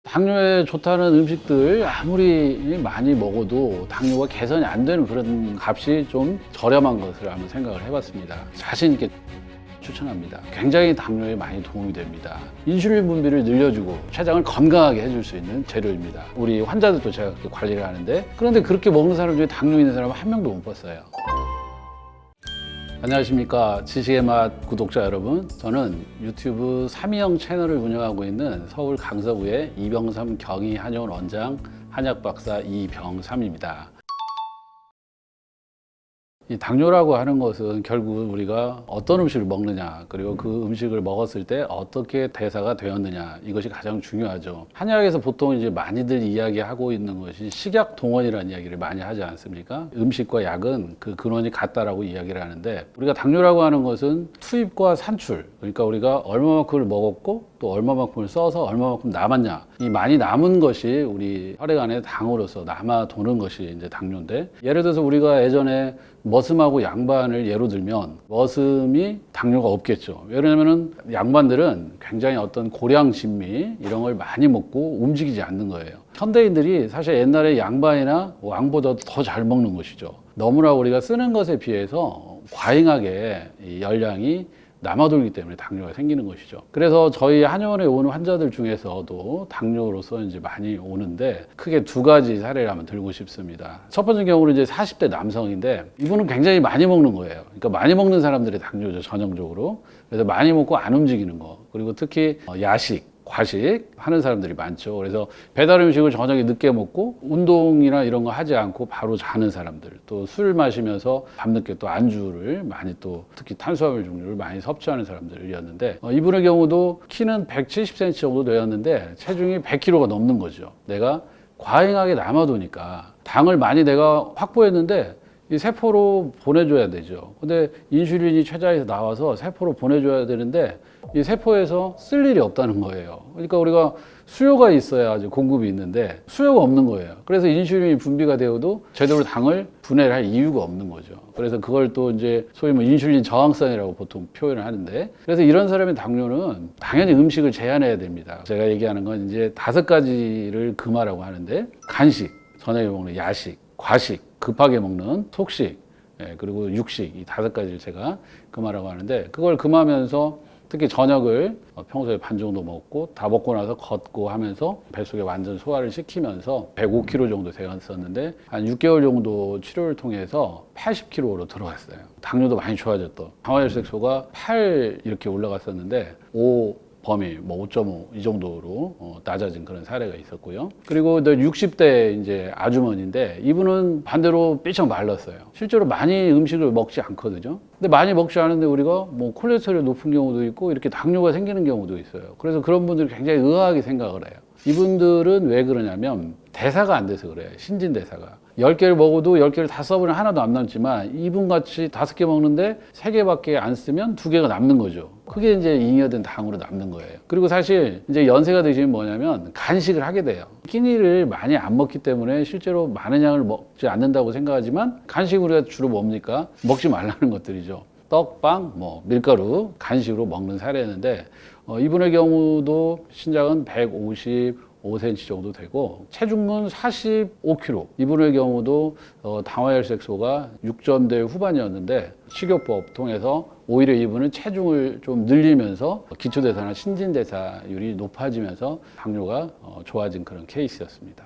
당뇨에 좋다는 음식들 아무리 많이 먹어도 당뇨가 개선이 안 되는 그런 값이 좀 저렴한 것을 한번 생각을 해봤습니다. 자신 있게 추천합니다. 굉장히 당뇨에 많이 도움이 됩니다. 인슐린 분비를 늘려주고 췌장을 건강하게 해줄 수 있는 재료입니다. 우리 환자들도 제가 그렇게 관리를 하는데, 그런데 그렇게 먹는 사람 중에 당뇨 있는 사람은 한 명도 못 봤어요. 안녕하십니까, 지식의 맛 구독자 여러분. 저는 유튜브 삼이영 채널을 운영하고 있는 서울 강서구의 이병삼 경희 한의원 원장 한약박사 이병삼입니다. 이 당뇨라고 하는 것은 결국 우리가 어떤 음식을 먹느냐, 그리고 그 음식을 먹었을 때 어떻게 대사가 되었느냐, 이것이 가장 중요하죠. 한의학에서 보통 이제 많이들 이야기하고 있는 것이 식약 동원이라는 이야기를 많이 하지 않습니까? 음식과 약은 그 근원이 같다라고 이야기를 하는데, 우리가 당뇨라고 하는 것은 투입과 산출, 그러니까 우리가 얼마만큼을 먹었고 또 얼마만큼을 써서 얼마만큼 남았냐, 이 많이 남은 것이 우리 혈액 안에 당으로서 남아 도는 것이 이제 당뇨인데, 예를 들어서 우리가 예전에 머슴하고 양반을 예로 들면 머슴이 당뇨가 없겠죠. 왜냐면은 양반들은 굉장히 어떤 고량 진미 이런 걸 많이 먹고 움직이지 않는 거예요. 현대인들이 사실 옛날에 양반이나 왕보다 더 잘 먹는 것이죠. 너무나 우리가 쓰는 것에 비해서 과잉하게 이 열량이 남아돌기 때문에 당뇨가 생기는 것이죠. 그래서 저희 한의원에 오는 환자들 중에서도 당뇨로서 이제 많이 오는데, 크게 두 가지 사례를 한번 들고 싶습니다. 첫 번째 경우는 이제 40대 남성인데, 이분은 굉장히 많이 먹는 거예요. 그러니까 많이 먹는 사람들이 당뇨죠, 전형적으로. 그래서 많이 먹고 안 움직이는 거, 그리고 특히 야식, 과식 하는 사람들이 많죠. 그래서 배달 음식을 저녁에 늦게 먹고 운동이나 이런 거 하지 않고 바로 자는 사람들, 또 술 마시면서 밤늦게 또 안주를 많이, 또 특히 탄수화물 종류를 많이 섭취하는 사람들이었는데, 이분의 경우도 키는 170cm 정도 되었는데 체중이 100kg가 넘는 거죠. 내가 과잉하게 남아도니까 당을 많이 내가 확보했는데 이 세포로 보내줘야 되죠. 근데 인슐린이 췌장에서 나와서 세포로 보내줘야 되는데 이 세포에서 쓸 일이 없다는 거예요. 그러니까 우리가 수요가 있어야지 공급이 있는데 수요가 없는 거예요. 그래서 인슐린이 분비가 되어도 제대로 당을 분해를 할 이유가 없는 거죠. 그래서 그걸 또 이제 소위 뭐 인슐린 저항성이라고 보통 표현을 하는데, 그래서 이런 사람의 당뇨는 당연히 음식을 제한해야 됩니다. 제가 얘기하는 건 이제 5가지를 금하라고 하는데, 간식, 저녁에 먹는 야식, 과식, 급하게 먹는 속식, 그리고 육식, 이 5가지를 제가 금하라고 하는데, 그걸 금하면서 특히 저녁을 평소에 반 정도 먹고 다 먹고 나서 걷고 하면서 뱃속에 완전 소화를 시키면서 105kg 정도 되었었는데, 한 6개월 정도 치료를 통해서 80kg로 들어갔어요. 당뇨도 많이 좋아졌던, 당화혈색소가 8 이렇게 올라갔었는데 5 범위, 뭐 5.5 이 정도로 낮아진 그런 사례가 있었고요. 그리고 60대 이제 아주머니인데, 이분은 반대로 삐쩍 말랐어요. 실제로 많이 음식을 먹지 않거든요. 근데 많이 먹지 않은데 우리가 뭐 콜레스테롤이 높은 경우도 있고 이렇게 당뇨가 생기는 경우도 있어요. 그래서 그런 분들이 굉장히 의아하게 생각을 해요. 이분들은 왜 그러냐면 대사가 안 돼서 그래요. 신진대사가. 10개를 먹어도 10개를 다 써보면 하나도 안 남지만, 이분같이 5개 먹는데 3개밖에 안 쓰면 2개가 남는 거죠. 그게 이제 잉여된 당으로 남는 거예요. 그리고 사실 이제 연세가 드시면 뭐냐면 간식을 하게 돼요. 끼니를 많이 안 먹기 때문에 실제로 많은 양을 먹지 않는다고 생각하지만, 간식 우리가 주로 뭡니까? 먹지 말라는 것들이죠. 떡, 빵, 뭐 밀가루 간식으로 먹는 사례였는데, 이분의 경우도 신장은 155cm 정도 되고 체중은 45kg. 이분의 경우도 당화혈색소가 6점대 후반이었는데, 식이요법 통해서 오히려 이분은 체중을 좀 늘리면서 기초대사나 신진대사율이 높아지면서 당뇨가 좋아진 그런 케이스였습니다.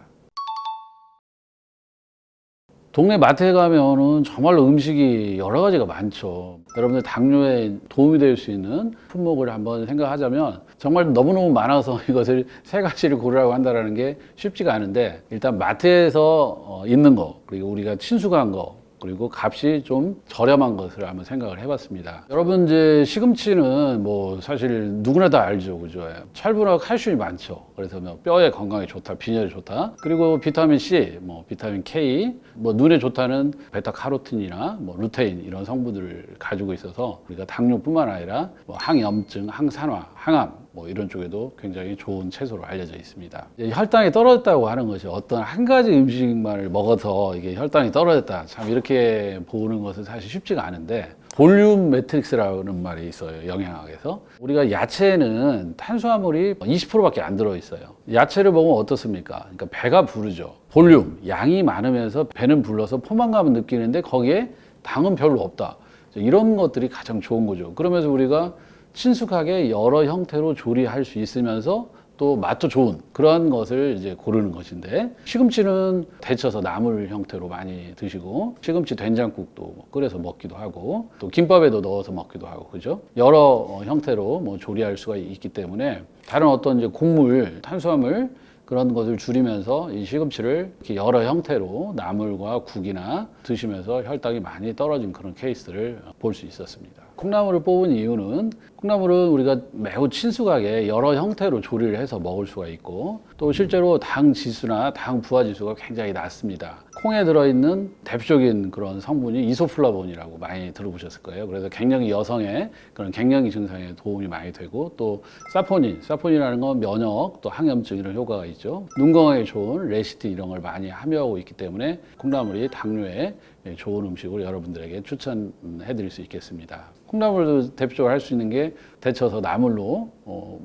동네 마트에 가면은 정말로 음식이 여러 가지가 많죠. 여러분들 당뇨에 도움이 될 수 있는 품목을 한번 생각하자면 정말 너무너무 많아서 이것을 3가지를 고르라고 한다는 게 쉽지가 않은데, 일단 마트에서 있는 거, 그리고 우리가 친숙한 거, 그리고 값이 좀 저렴한 것을 한번 생각을 해봤습니다. 여러분, 이제 시금치는 뭐 사실 누구나 다 알죠, 그죠? 철분하고 칼슘이 많죠. 그래서 뭐 뼈에 건강에 좋다, 빈혈에 좋다. 그리고 비타민 C, 뭐 비타민 K, 뭐 눈에 좋다는 베타카로틴이나 뭐 루테인 이런 성분들을 가지고 있어서 우리가 당뇨뿐만 아니라 뭐 항염증, 항산화, 항암 뭐 이런 쪽에도 굉장히 좋은 채소로 알려져 있습니다. 혈당이 떨어졌다고 하는 것이 어떤 한 가지 음식만을 먹어서 이게 혈당이 떨어졌다, 참 이렇게 보는 것은 사실 쉽지가 않은데, 볼륨 매트릭스라는 말이 있어요. 영양학에서. 우리가 야채에는 탄수화물이 20%밖에 안 들어있어요. 야채를 먹으면 어떻습니까? 그러니까 배가 부르죠. 볼륨, 양이 많으면서 배는 불러서 포만감을 느끼는데 거기에 당은 별로 없다. 이런 것들이 가장 좋은 거죠. 그러면서 우리가 친숙하게 여러 형태로 조리할 수 있으면서 또 맛도 좋은 그런 것을 이제 고르는 것인데, 시금치는 데쳐서 나물 형태로 많이 드시고, 시금치 된장국도 끓여서 먹기도 하고, 또 김밥에도 넣어서 먹기도 하고, 그죠? 여러 형태로 조리할 수가 있기 때문에 다른 어떤 이제 곡물, 탄수화물 그런 것을 줄이면서 이 시금치를 이렇게 여러 형태로 나물과 국이나 드시면서 혈당이 많이 떨어진 그런 케이스를 볼 수 있었습니다. 콩나물을 뽑은 이유는, 콩나물은 우리가 매우 친숙하게 여러 형태로 조리를 해서 먹을 수가 있고, 또 실제로 당 지수나 당 부하 지수가 굉장히 낮습니다. 콩에 들어있는 대표적인 그런 성분이 이소플라본이라고 많이 들어보셨을 거예요. 그래서 갱년기 여성의 그런 갱년기 증상에 도움이 많이 되고, 또 사포닌이라는 건 면역, 또 항염증 이런 효과가 있죠. 눈 건강에 좋은 레시틴 이런 걸 많이 함유하고 있기 때문에 콩나물이 당뇨에 좋은 음식으로 여러분들에게 추천해 드릴 수 있겠습니다. 콩나물도 대표적으로 할 수 있는 게 데쳐서 나물로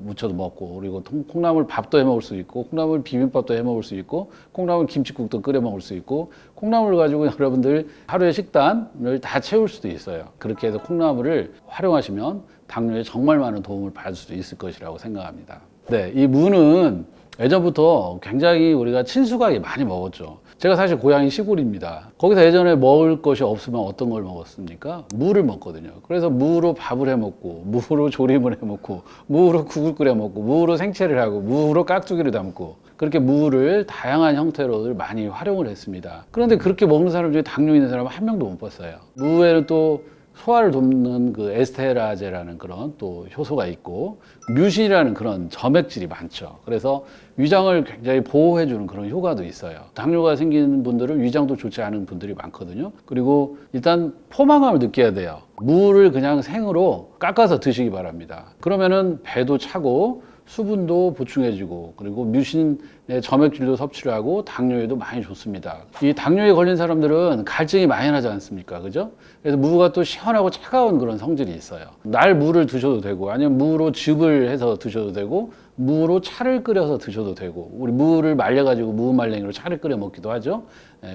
무쳐도 먹고, 그리고 콩나물 밥도 해 먹을 수 있고, 콩나물 비빔밥도 해 먹을 수 있고, 콩나물 김치국도 끓여 먹을 수 있고, 콩나물을 가지고 여러분들 하루의 식단을 다 채울 수도 있어요. 그렇게 해서 콩나물을 활용하시면 당뇨에 정말 많은 도움을 받을 수도 있을 것이라고 생각합니다. 네, 이 무는 예전부터 굉장히 우리가 친숙하게 많이 먹었죠. 제가 사실 고향이 시골입니다. 거기서 예전에 먹을 것이 없으면 어떤 걸 먹었습니까? 무를 먹거든요. 그래서 무로 밥을 해 먹고, 무로 조림을 해 먹고, 무로 국을 끓여 먹고, 무로 생채를 하고, 무로 깍두기를 담고, 그렇게 무를 다양한 형태로 많이 활용을 했습니다. 그런데 그렇게 먹는 사람 중에 당뇨 있는 사람은 한 명도 못 봤어요. 무에는 또 소화를 돕는 그 에스테라제라는 그런 또 효소가 있고, 뮤신이라는 그런 점액질이 많죠. 그래서 위장을 굉장히 보호해주는 그런 효과도 있어요. 당뇨가 생기는 분들은 위장도 좋지 않은 분들이 많거든요. 그리고 일단 포만감을 느껴야 돼요. 무를 그냥 생으로 깎아서 드시기 바랍니다. 그러면은 배도 차고 수분도 보충해주고, 그리고 뮤신의 점액질도 섭취를 하고 당뇨에도 많이 좋습니다. 이 당뇨에 걸린 사람들은 갈증이 많이 나지 않습니까? 그죠? 그래서 무가 또 시원하고 차가운 그런 성질이 있어요. 날 무를 드셔도 되고, 아니면 무로 즙을 해서 드셔도 되고, 무로 차를 끓여서 드셔도 되고, 우리 무를 말려가지고 무말랭이로 차를 끓여 먹기도 하죠.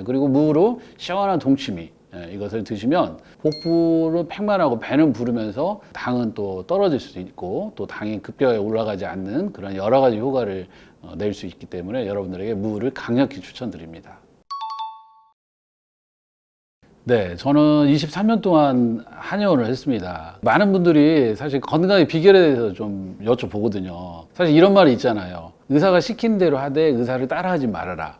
그리고 무로 시원한 동치미, 이것을 드시면 복부는 팽만하고 배는 부르면서 당은 또 떨어질 수도 있고, 또 당이 급격하게 올라가지 않는 그런 여러 가지 효과를 낼 수 있기 때문에 여러분들에게 무를 강력히 추천드립니다. 네, 저는 23년 동안 한의원을 했습니다. 많은 분들이 사실 건강의 비결에 대해서 좀 여쭤보거든요. 사실 이런 말이 있잖아요. 의사가 시킨 대로 하되 의사를 따라하지 말아라.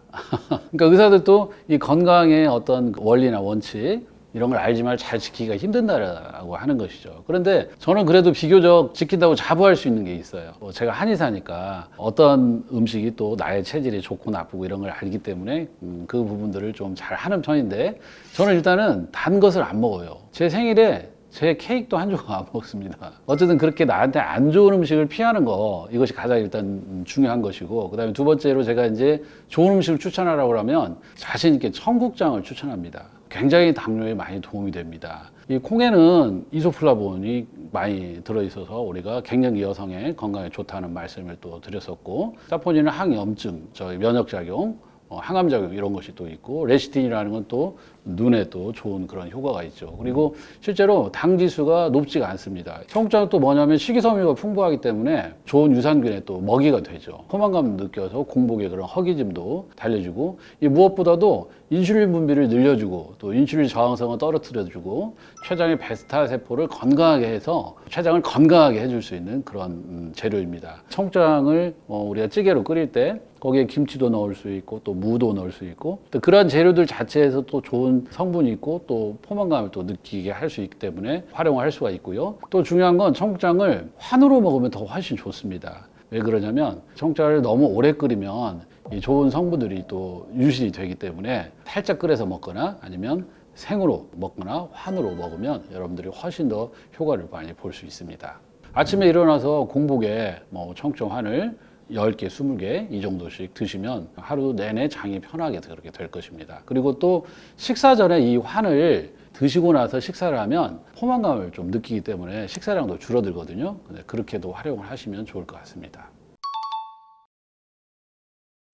그러니까 의사들도 이 건강의 어떤 원리나 원칙 이런 걸 알지만 잘 지키기가 힘든다라고 하는 것이죠. 그런데 저는 그래도 비교적 지킨다고 자부할 수 있는 게 있어요. 제가 한의사니까 어떤 음식이 또 나의 체질이 좋고 나쁘고 이런 걸 알기 때문에 그 부분들을 좀 잘 하는 편인데, 저는 일단은 단 것을 안 먹어요. 제 생일에 제 케이크도 한 조각 안 먹습니다. 어쨌든 그렇게 나한테 안 좋은 음식을 피하는 거, 이것이 가장 일단 중요한 것이고, 그 다음에 두 번째로 제가 이제 좋은 음식을 추천하라고 하면 자신 있게 청국장을 추천합니다. 굉장히 당뇨에 많이 도움이 됩니다. 이 콩에는 이소플라본이 많이 들어있어서 우리가 갱년기 여성의 건강에 좋다는 말씀을 또 드렸었고, 사포닌은 항염증, 면역작용, 항암작용 이런 것이 또 있고, 레시틴이라는 건 또 눈에 또 좋은 그런 효과가 있죠. 그리고 실제로 당 지수가 높지가 않습니다. 청국장은 또 뭐냐면 식이섬유가 풍부하기 때문에 좋은 유산균의 또 먹이가 되죠. 포만감 느껴서 공복의 그런 허기짐도 달래주고, 이 무엇보다도 인슐린 분비를 늘려주고, 또 인슐린 저항성을 떨어뜨려주고, 췌장의 베스타 세포를 건강하게 해서 췌장을 건강하게 해줄 수 있는 그런 재료입니다. 청국장을 우리가 찌개로 끓일 때 거기에 김치도 넣을 수 있고, 또 무도 넣을 수 있고, 또 그러한 재료들 자체에서 또 좋은 성분이 있고, 또 포만감을 또 느끼게 할 수 있기 때문에 활용할 수가 있고요. 또 중요한 건 청국장을 환으로 먹으면 더 훨씬 좋습니다. 왜 그러냐면 청국장을 너무 오래 끓이면 이 좋은 성분들이 또 유실이 되기 때문에 살짝 끓여서 먹거나 아니면 생으로 먹거나 환으로 먹으면 여러분들이 훨씬 더 효과를 많이 볼 수 있습니다. 아침에 일어나서 공복에 청국장 환을 10개, 20개 이 정도씩 드시면 하루 내내 장이 편하게 그렇게 될 것입니다. 그리고 또 식사 전에 이 환을 드시고 나서 식사를 하면 포만감을 좀 느끼기 때문에 식사량도 줄어들거든요. 그렇게도 활용을 하시면 좋을 것 같습니다.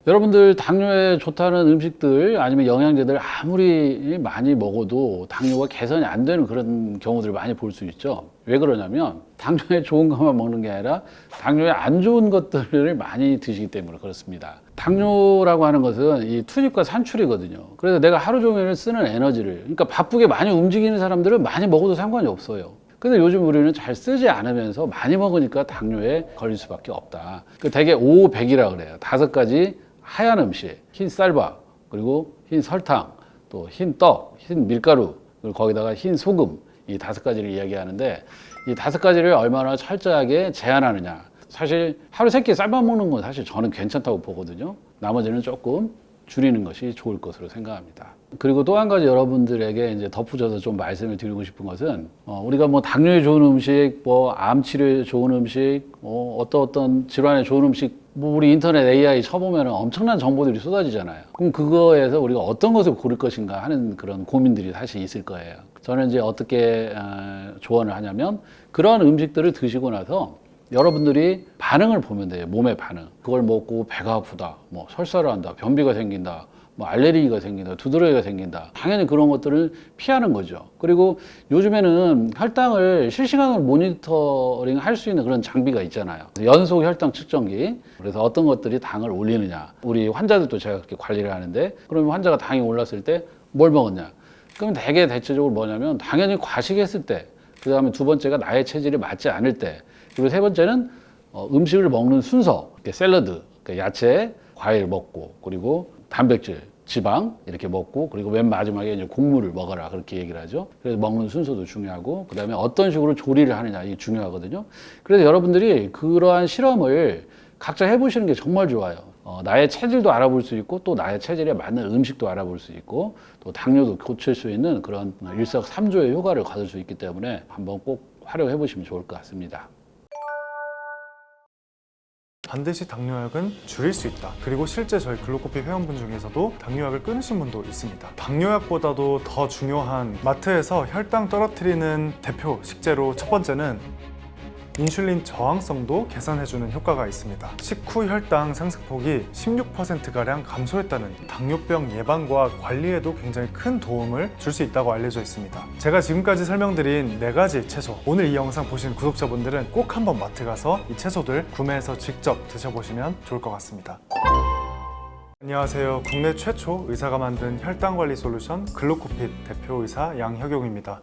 여러분들 당뇨에 좋다는 음식들 아니면 영양제들 아무리 많이 먹어도 당뇨가 개선이 안 되는 그런 경우들을 많이 볼 수 있죠. 왜 그러냐면 당뇨에 좋은 것만 먹는 게 아니라 당뇨에 안 좋은 것들을 많이 드시기 때문에 그렇습니다. 당뇨라고 하는 것은 이 투입과 산출이거든요. 그래서 내가 하루 종일 쓰는 에너지를, 그러니까 바쁘게 많이 움직이는 사람들은 많이 먹어도 상관이 없어요. 근데 요즘 우리는 잘 쓰지 않으면서 많이 먹으니까 당뇨에 걸릴 수밖에 없다. 대개 5, 100이라 그래요. 5가지 하얀 음식, 흰 쌀밥, 그리고 흰 설탕, 또 흰 떡, 흰 밀가루, 그리고 거기다가 흰 소금, 이 5가지를 이야기하는데 이 5가지를 얼마나 철저하게 제한하느냐. 사실 하루 3끼 쌀밥 먹는 건 사실 저는 괜찮다고 보거든요. 나머지는 조금 줄이는 것이 좋을 것으로 생각합니다. 그리고 또 한 가지 여러분들에게 이제 덧붙여서 좀 말씀을 드리고 싶은 것은 우리가 뭐 당뇨에 좋은 음식, 뭐 암 치료에 좋은 음식, 어떤 질환에 좋은 음식, 뭐 우리 인터넷 AI 쳐보면 엄청난 정보들이 쏟아지잖아요. 그럼 그거에서 우리가 어떤 것을 고를 것인가 하는 그런 고민들이 사실 있을 거예요. 저는 이제 어떻게 조언을 하냐면 그런 음식들을 드시고 나서 여러분들이 반응을 보면 돼요. 몸의 반응. 그걸 먹고 배가 아프다, 뭐 설사를 한다, 변비가 생긴다, 뭐 알레르기가 생긴다, 두드러기가 생긴다. 당연히 그런 것들을 피하는 거죠. 그리고 요즘에는 혈당을 실시간으로 모니터링 할 수 있는 그런 장비가 있잖아요. 연속 혈당 측정기. 그래서 어떤 것들이 당을 올리느냐. 우리 환자들도 제가 그렇게 관리를 하는데, 그러면 환자가 당이 올랐을 때 뭘 먹었냐. 그럼 대개 대체적으로 뭐냐면 당연히 과식했을 때, 그 다음에 두 번째가 나의 체질이 맞지 않을 때, 그리고 세 번째는 음식을 먹는 순서, 샐러드, 야채, 과일 먹고, 그리고 단백질, 지방 이렇게 먹고, 그리고 맨 마지막에 이제 곡물을 먹어라 그렇게 얘기를 하죠. 그래서 먹는 순서도 중요하고, 그다음에 어떤 식으로 조리를 하느냐 이게 중요하거든요. 그래서 여러분들이 그러한 실험을 각자 해보시는 게 정말 좋아요. 나의 체질도 알아볼 수 있고, 또 나의 체질에 맞는 음식도 알아볼 수 있고, 또 당뇨도 고칠 수 있는 그런 일석삼조의 효과를 거둘 수 있기 때문에 한번 꼭 활용해 보시면 좋을 것 같습니다. 반드시 당뇨약은 줄일 수 있다. 그리고 실제 저희 글루코피 회원분 중에서도 당뇨약을 끊으신 분도 있습니다. 당뇨약보다도 더 중요한 마트에서 혈당 떨어뜨리는 대표 식재로 첫 번째는 인슐린 저항성도 개선해주는 효과가 있습니다. 식후 혈당 상승폭이 16%가량 감소했다는 당뇨병 예방과 관리에도 굉장히 큰 도움을 줄 수 있다고 알려져 있습니다. 제가 지금까지 설명드린 4가지 채소, 오늘 이 영상 보신 구독자분들은 꼭 한번 마트 가서 이 채소들 구매해서 직접 드셔보시면 좋을 것 같습니다. 안녕하세요. 국내 최초 의사가 만든 혈당관리 솔루션 글루코핏 대표의사 양혁용입니다.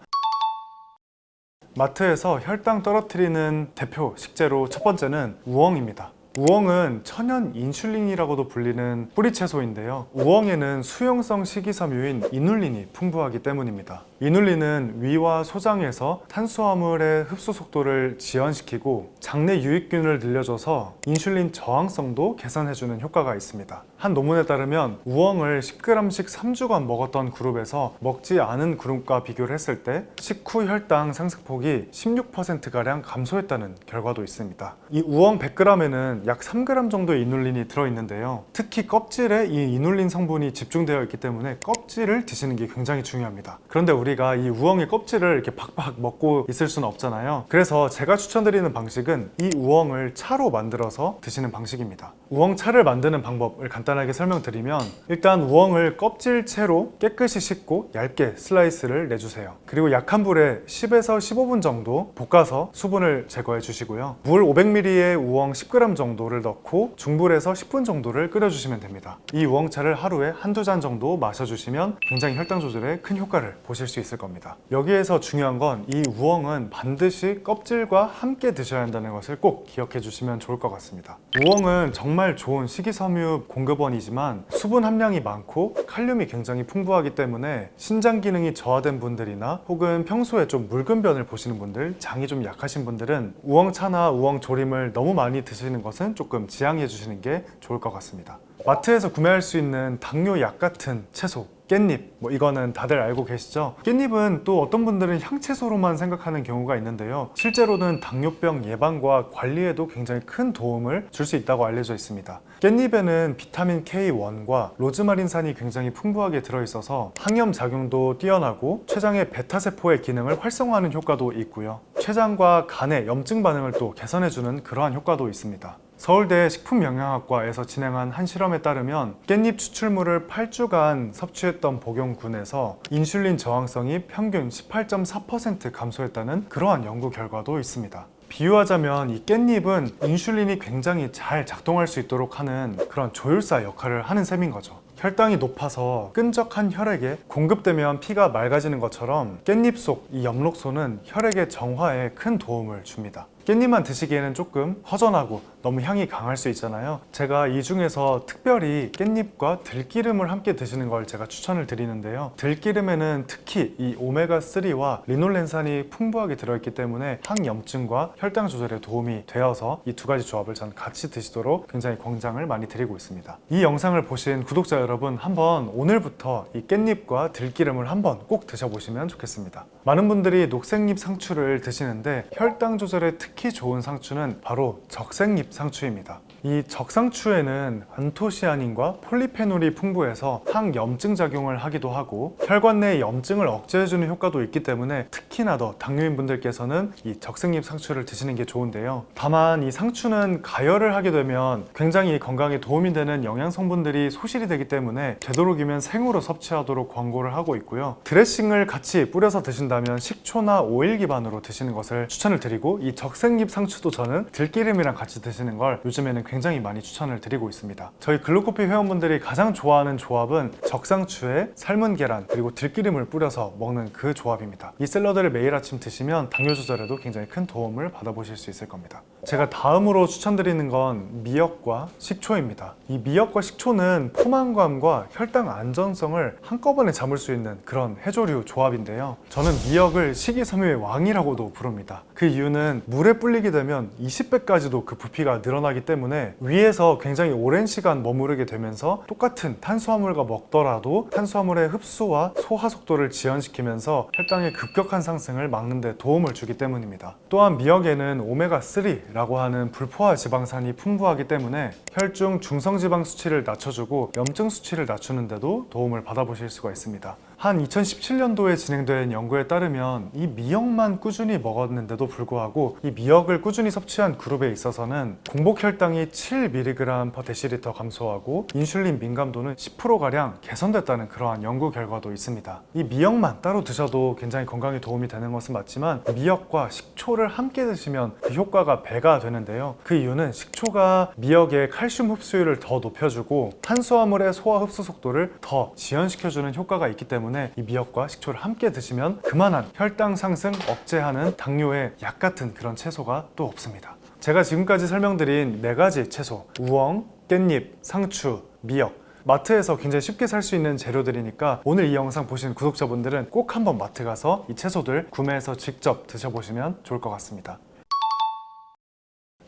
마트에서 혈당 떨어뜨리는 대표 식재로 첫 번째는 우엉입니다. 우엉은 천연 인슐린이라고도 불리는 뿌리채소인데요. 우엉에는 수용성 식이섬유인 이눌린이 풍부하기 때문입니다. 이눌린은 위와 소장에서 탄수화물의 흡수 속도를 지연시키고 장내 유익균을 늘려줘서 인슐린 저항성도 개선해주는 효과가 있습니다. 한 논문에 따르면 우엉을 10g씩 3주간 먹었던 그룹에서 먹지 않은 그룹과 비교를 했을 때 식후 혈당 상승폭이 16%가량 감소했다는 결과도 있습니다. 이 우엉 100g에는 약 3g 정도의 이눌린이 들어있는데요. 특히 껍질에 이 이눌린 성분이 집중되어 있기 때문에 껍질을 드시는 게 굉장히 중요합니다. 그런데 우리가 이 우엉의 껍질을 이렇게 팍팍 먹고 있을 수는 없잖아요. 그래서 제가 추천드리는 방식은 이 우엉을 차로 만들어서 드시는 방식입니다. 우엉차를 만드는 방법을 간단하게 설명드리면, 일단 우엉을 껍질채로 깨끗이 씻고 얇게 슬라이스를 내주세요. 그리고 약한 불에 10에서 15분 정도 볶아서 수분을 제거해 주시고요. 물 500ml에 우엉 10g 정도를 넣고 중불에서 10분 정도를 끓여주시면 됩니다. 이 우엉차를 하루에 한두 잔 정도 마셔주시면 굉장히 혈당 조절에 큰 효과를 보실 수 있을 겁니다. 여기에서 중요한 건 이 우엉은 반드시 껍질과 함께 드셔야 한다는 것을 꼭 기억해 주시면 좋을 것 같습니다. 우엉은 정말 좋은 식이섬유 공급원이지만 수분 함량이 많고 칼륨이 굉장히 풍부하기 때문에 신장 기능이 저하된 분들이나 혹은 평소에 좀 묽은 변을 보시는 분들, 장이 좀 약하신 분들은 우엉차나 우엉조림을 너무 많이 드시는 것은 조금 지양해 주시는 게 좋을 것 같습니다. 마트에서 구매할 수 있는 당뇨약 같은 채소, 깻잎, 이거는 다들 알고 계시죠? 깻잎은 또 어떤 분들은 향채소로만 생각하는 경우가 있는데요. 실제로는 당뇨병 예방과 관리에도 굉장히 큰 도움을 줄 수 있다고 알려져 있습니다. 깻잎에는 비타민 K1과 로즈마린산이 굉장히 풍부하게 들어있어서 항염 작용도 뛰어나고 췌장의 베타세포의 기능을 활성화하는 효과도 있고요. 췌장과 간의 염증 반응을 또 개선해주는 그러한 효과도 있습니다. 서울대 식품영양학과에서 진행한 한 실험에 따르면 깻잎 추출물을 8주간 섭취했던 복용군에서 인슐린 저항성이 평균 18.4% 감소했다는 그러한 연구 결과도 있습니다. 비유하자면 이 깻잎은 인슐린이 굉장히 잘 작동할 수 있도록 하는 그런 조율사 역할을 하는 셈인 거죠. 혈당이 높아서 끈적한 혈액에 공급되면 피가 맑아지는 것처럼 깻잎 속 이 엽록소는 혈액의 정화에 큰 도움을 줍니다. 깻잎만 드시기에는 조금 허전하고 너무 향이 강할 수 있잖아요. 제가 이 중에서 특별히 깻잎과 들기름을 함께 드시는 걸 제가 추천을 드리는데요. 들기름에는 특히 이 오메가3와 리놀렌산이 풍부하게 들어있기 때문에 항염증과 혈당 조절에 도움이 되어서 이 두 가지 조합을 전 같이 드시도록 굉장히 권장을 많이 드리고 있습니다. 이 영상을 보신 구독자 여러분, 한번 오늘부터 이 깻잎과 들기름을 한번 꼭 드셔보시면 좋겠습니다. 많은 분들이 녹색잎 상추를 드시는데 혈당 조절에 특히 좋은 상추는 바로 적색잎 상추입니다. 이 적상추에는 안토시아닌과 폴리페놀이 풍부해서 항염증 작용을 하기도 하고 혈관 내 염증을 억제해주는 효과도 있기 때문에 특히나 더 당뇨인 분들께서는 이 적색잎 상추를 드시는 게 좋은데요. 다만 이 상추는 가열을 하게 되면 굉장히 건강에 도움이 되는 영양 성분들이 소실이 되기 때문에 되도록이면 생으로 섭취하도록 권고를 하고 있고요. 드레싱을 같이 뿌려서 드신다면 식초나 오일 기반으로 드시는 것을 추천을 드리고, 이 적색잎 상추도 저는 들기름이랑 같이 드시는 걸 요즘에는 굉장히 많이 추천을 드리고 있습니다. 저희 글루코피 회원분들이 가장 좋아하는 조합은 적상추에 삶은 계란 그리고 들기름을 뿌려서 먹는 그 조합입니다. 이 샐러드를 매일 아침 드시면 당뇨 조절에도 굉장히 큰 도움을 받아보실 수 있을 겁니다. 제가 다음으로 추천드리는 건 미역과 식초입니다. 이 미역과 식초는 포만감과 혈당 안정성을 한꺼번에 잡을 수 있는 그런 해조류 조합인데요. 저는 미역을 식이섬유의 왕이라고도 부릅니다. 그 이유는 물에 불리게 되면 20배까지도 그 부피가 늘어나기 때문에 위에서 굉장히 오랜 시간 머무르게 되면서 똑같은 탄수화물과 먹더라도 탄수화물의 흡수와 소화 속도를 지연시키면서 혈당의 급격한 상승을 막는 데 도움을 주기 때문입니다. 또한 미역에는 오메가3라고 하는 불포화 지방산이 풍부하기 때문에 혈중 중성지방 수치를 낮춰주고 염증 수치를 낮추는 데도 도움을 받아보실 수가 있습니다. 한 2017년도에 진행된 연구에 따르면 이 미역만 꾸준히 먹었는데도 불구하고 이 미역을 꾸준히 섭취한 그룹에 있어서는 공복 혈당이 7mg/dL 감소하고 인슐린 민감도는 10%가량 개선됐다는 그러한 연구 결과도 있습니다. 이 미역만 따로 드셔도 굉장히 건강에 도움이 되는 것은 맞지만 미역과 식초를 함께 드시면 그 효과가 배가 되는데요. 그 이유는 식초가 미역의 칼슘 흡수율을 더 높여주고 탄수화물의 소화 흡수 속도를 더 지연시켜주는 효과가 있기 때문에 이 미역과 식초를 함께 드시면 그만한 혈당 상승 억제하는 당뇨의 약 같은 그런 채소가 또 없습니다. 제가 지금까지 설명드린 4가지 채소, 우엉, 깻잎, 상추, 미역, 마트에서 굉장히 쉽게 살 수 있는 재료들이니까 오늘 이 영상 보신 구독자분들은 꼭 한번 마트 가서 이 채소들 구매해서 직접 드셔보시면 좋을 것 같습니다.